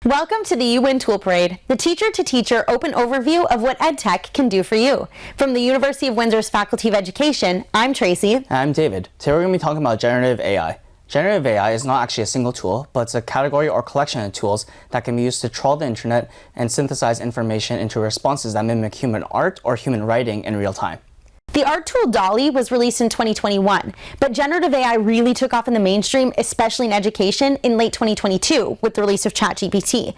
Welcome to the You Win Tool Parade, the teacher-to-teacher open overview of what EdTech can do for you. From the University of Windsor's Faculty of Education, I'm Tracy. And I'm David. Today we're going to be talking about generative AI. Generative AI is not actually a single tool, but it's a category or collection of tools that can be used to trawl the internet and synthesize information into responses that mimic human art or human writing in real time. The art tool DALL-E was released in 2021, but generative AI really took off in the mainstream, especially in education, in late 2022 with the release of ChatGPT.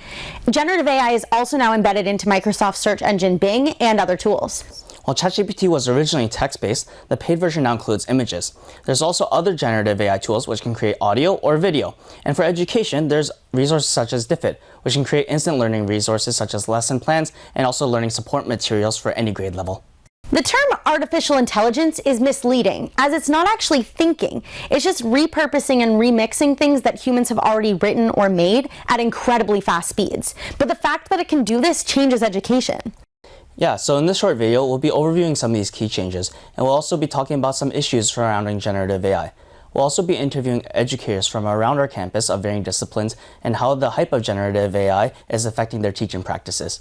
Generative AI is also now embedded into Microsoft's search engine Bing and other tools. While ChatGPT was originally text-based, the paid version now includes images. There's also other generative AI tools which can create audio or video. And for education, there's resources such as Diffit, which can create instant learning resources such as lesson plans and also learning support materials for any grade level. The term artificial intelligence is misleading, as it's not actually thinking. It's just repurposing and remixing things that humans have already written or made at incredibly fast speeds. But the fact that it can do this changes education. Yeah, so in this short video, we'll be overviewing some of these key changes, and we'll also be talking about some issues surrounding generative AI. We'll also be interviewing educators from around our campus of varying disciplines and how the hype of generative AI is affecting their teaching practices.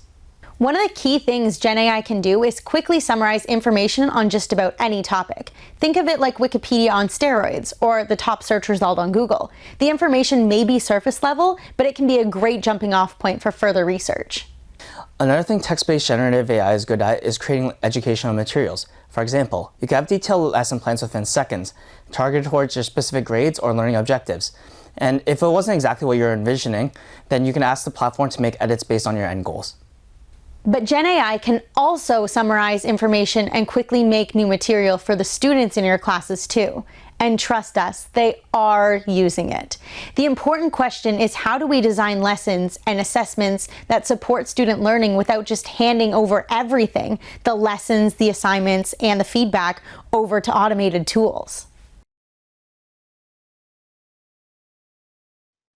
One of the key things Gen AI can do is quickly summarize information on just about any topic. Think of it like Wikipedia on steroids, or the top search result on Google. The information may be surface level, but it can be a great jumping off point for further research. Another thing text-based generative AI is good at is creating educational materials. For example, you can have detailed lesson plans within seconds, targeted towards your specific grades or learning objectives. And if it wasn't exactly what you're envisioning, then you can ask the platform to make edits based on your end goals. But Gen AI can also summarize information and quickly make new material for the students in your classes too. And trust us, they are using it. The important question is, how do we design lessons and assessments that support student learning without just handing over everything, the lessons, the assignments, and the feedback, over to automated tools?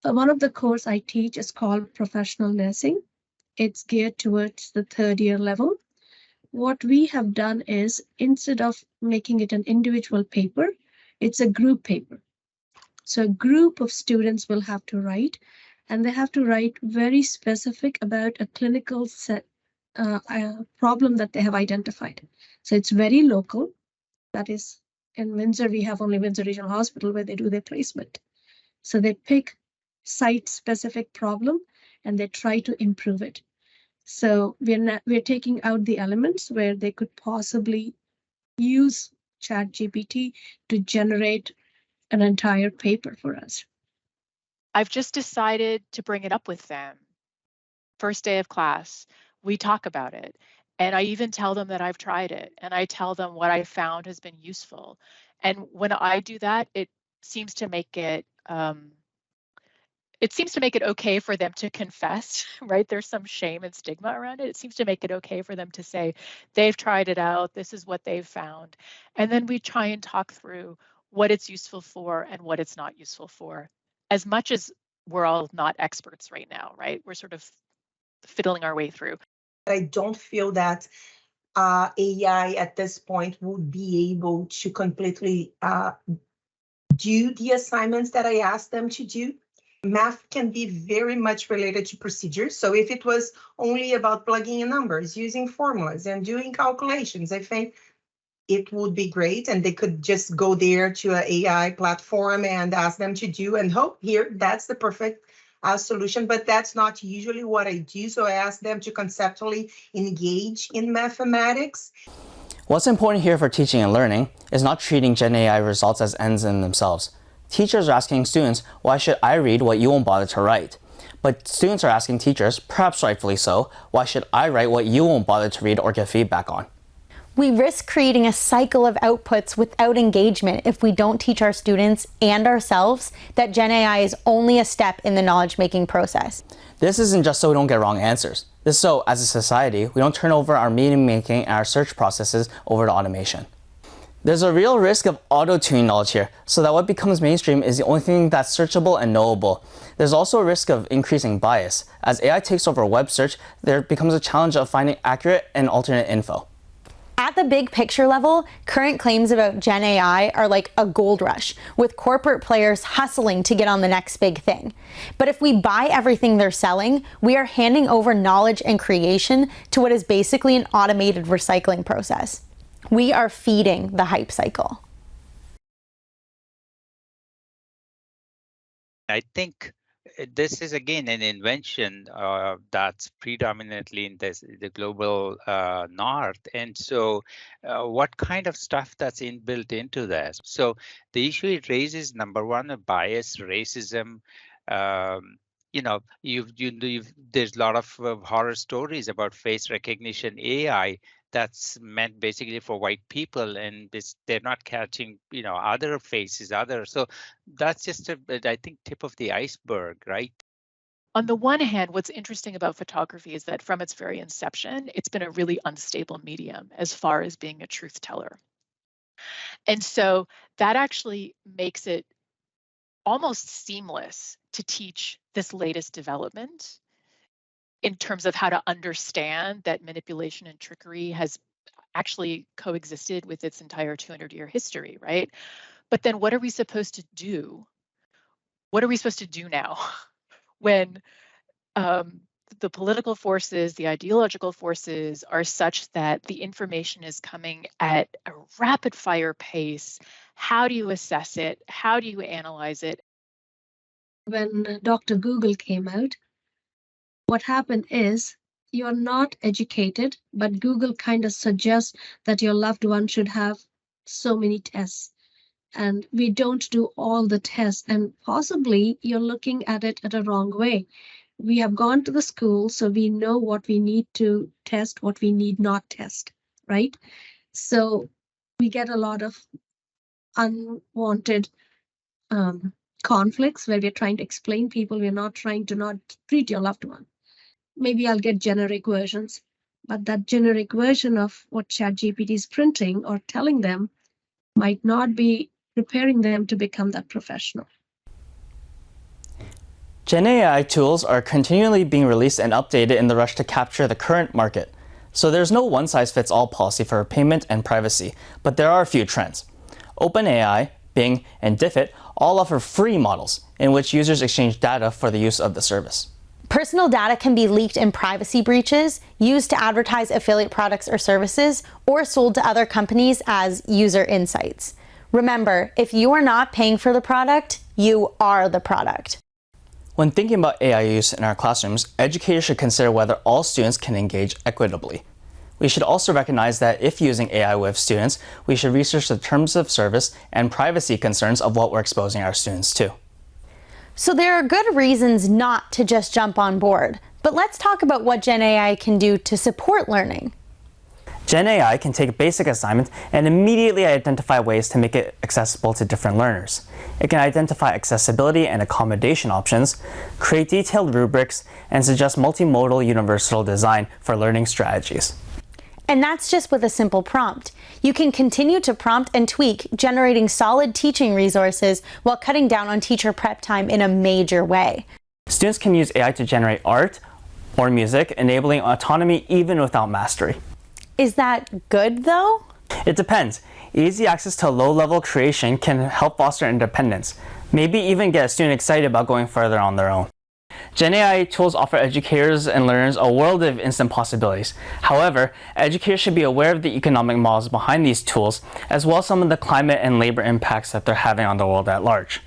One of the courses I teach is called Professional Nursing. It's geared towards the third year level. What we have done is, instead of making it an individual paper, it's a group paper. So a group of students will have to write, and they have to write very specific about a clinical problem that they have identified. So it's very local. That is, in Windsor, we have only Windsor Regional Hospital where they do their placement. So they pick site-specific problem and they try to improve it. So we're taking out the elements where they could possibly use ChatGPT to generate an entire paper for us. I've just decided to bring it up with them. First day of class, we talk about it. And I even tell them that I've tried it. And I tell them what I found has been useful. And when I do that, it seems to make it okay for them to confess, right? There's some shame and stigma around it. It seems to make it okay for them to say they've tried it out, this is what they've found. And then we try and talk through what it's useful for and what it's not useful for. As much as we're all not experts right now, right? We're sort of fiddling our way through. I don't feel that AI at this point would be able to completely do the assignments that I asked them to do. Math can be very much related to procedures. So if it was only about plugging in numbers, using formulas and doing calculations, I think it would be great. And they could just go there to an AI platform and ask them to do, and hope here, that's the perfect solution. But that's not usually what I do. So I ask them to conceptually engage in mathematics. What's important here for teaching and learning is not treating Gen AI results as ends in themselves. Teachers are asking students, why should I read what you won't bother to write? But students are asking teachers, perhaps rightfully so, why should I write what you won't bother to read or give feedback on? We risk creating a cycle of outputs without engagement if we don't teach our students and ourselves that Gen AI is only a step in the knowledge-making process. This isn't just so we don't get wrong answers. This is so, as a society, we don't turn over our meaning-making and our search processes over to automation. There's a real risk of auto-tuning knowledge here, so that what becomes mainstream is the only thing that's searchable and knowable. There's also a risk of increasing bias. As AI takes over web search, there becomes a challenge of finding accurate and alternate info. At the big picture level, current claims about Gen AI are like a gold rush, with corporate players hustling to get on the next big thing. But if we buy everything they're selling, we are handing over knowledge and creation to what is basically an automated recycling process. We are feeding the hype cycle. I think this is again an invention that's predominantly in the global north, and so what kind of stuff that's inbuilt into this? So the issue it raises, number one, a bias, racism. You know, there's a lot of horror stories about face recognition AI that's meant basically for white people, and they're not catching, you know, other faces, so that's just I think, tip of the iceberg, right? On the one hand, what's interesting about photography is that from its very inception, it's been a really unstable medium as far as being a truth teller. And so that actually makes it almost seamless to teach this latest development in terms of how to understand that manipulation and trickery has actually coexisted with its entire 200-year history, right? But then what are we supposed to do? What are we supposed to do now when the political forces, the ideological forces are such that the information is coming at a rapid fire pace? How do you assess it? How do you analyze it? When Dr. Google came out, what happened is you're not educated, but Google kind of suggests that your loved one should have so many tests. And we don't do all the tests, and possibly you're looking at it at a wrong way. We have gone to the school, so we know what we need to test, what we need not test, right? So we get a lot of unwanted conflicts where we're trying to explain people, we're not trying to not treat your loved one. Maybe I'll get generic versions, but that generic version of what ChatGPT is printing or telling them might not be preparing them to become that professional. Gen AI tools are continually being released and updated in the rush to capture the current market. So there's no one-size-fits-all policy for payment and privacy, but there are a few trends. OpenAI, Bing, and Diffit all offer free models in which users exchange data for the use of the service. Personal data can be leaked in privacy breaches, used to advertise affiliate products or services, or sold to other companies as user insights. Remember, if you are not paying for the product, you are the product. When thinking about AI use in our classrooms, educators should consider whether all students can engage equitably. We should also recognize that if using AI with students, we should research the terms of service and privacy concerns of what we're exposing our students to. So there are good reasons not to just jump on board, but let's talk about what Gen AI can do to support learning. Gen AI can take a basic assignment and immediately identify ways to make it accessible to different learners. It can identify accessibility and accommodation options, create detailed rubrics, and suggest multimodal universal design for learning strategies. And that's just with a simple prompt. You can continue to prompt and tweak, generating solid teaching resources while cutting down on teacher prep time in a major way. Students can use AI to generate art or music, enabling autonomy even without mastery. Is that good though? It depends. Easy access to low-level creation can help foster independence, maybe even get a student excited about going further on their own. Gen AI tools offer educators and learners a world of instant possibilities. However, educators should be aware of the economic models behind these tools, as well as some of the climate and labor impacts that they're having on the world at large.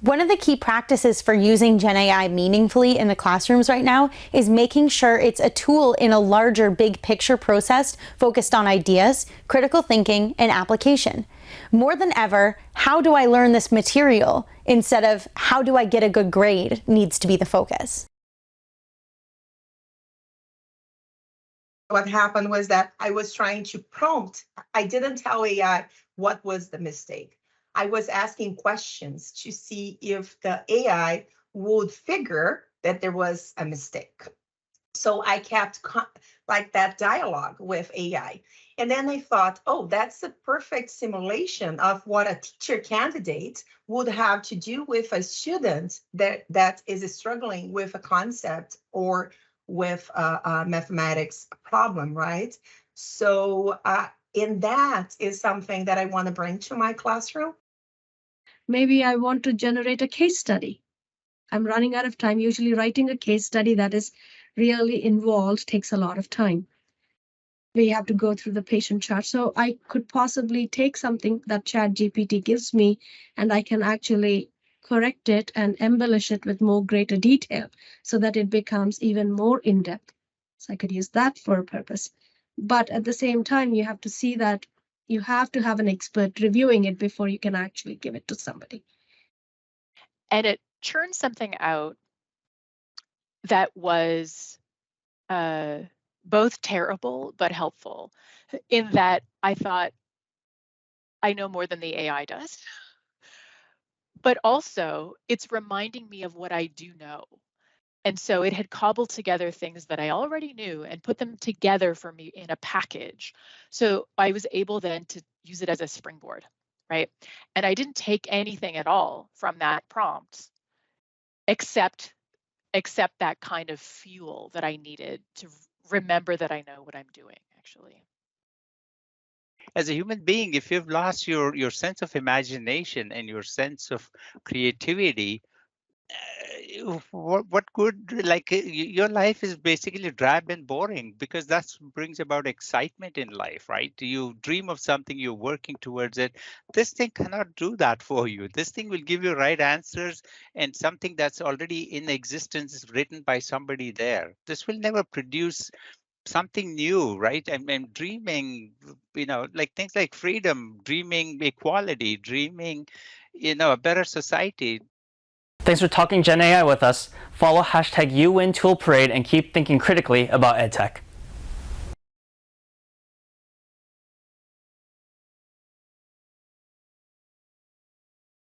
One of the key practices for using Gen AI meaningfully in the classrooms right now is making sure it's a tool in a larger big picture process focused on ideas, critical thinking, and application. More than ever, how do I learn this material instead of how do I get a good grade needs to be the focus. What happened was that I was trying to prompt. I didn't tell AI what was the mistake. I was asking questions to see if the AI would figure that there was a mistake. So I kept like that dialogue with AI. And then I thought, oh, that's a perfect simulation of what a teacher candidate would have to do with a student that is struggling with a concept or with a mathematics problem, right? So, and that is something that I want to bring to my classroom. Maybe I want to generate a case study. I'm running out of time. Usually writing a case study that is really involved takes a lot of time. We have to go through the patient chart. So I could possibly take something that ChatGPT gives me and I can actually correct it and embellish it with more greater detail so that it becomes even more in-depth. So I could use that for a purpose. But at the same time, you have to see that you have to have an expert reviewing it before you can actually give it to somebody. And it churned something out that was both terrible but helpful, in that I thought, I know more than the AI does, but also it's reminding me of what I do know. And so it had cobbled together things that I already knew and put them together for me in a package. So I was able then to use it as a springboard, right? And I didn't take anything at all from that prompt except that kind of fuel that I needed to remember that I know what I'm doing, actually. As a human being, if you've lost your sense of imagination and your sense of creativity, what good, like your life is basically drab and boring, because that brings about excitement in life, right? You dream of something, you're working towards it. This thing cannot do that for you. This thing will give you right answers and something that's already in existence, written by somebody there. This will never produce something new, right? And dreaming, like things like freedom, dreaming equality, dreaming, a better society. Thanks for talking Gen AI with us. Follow #UWinToolParade and keep thinking critically about EdTech.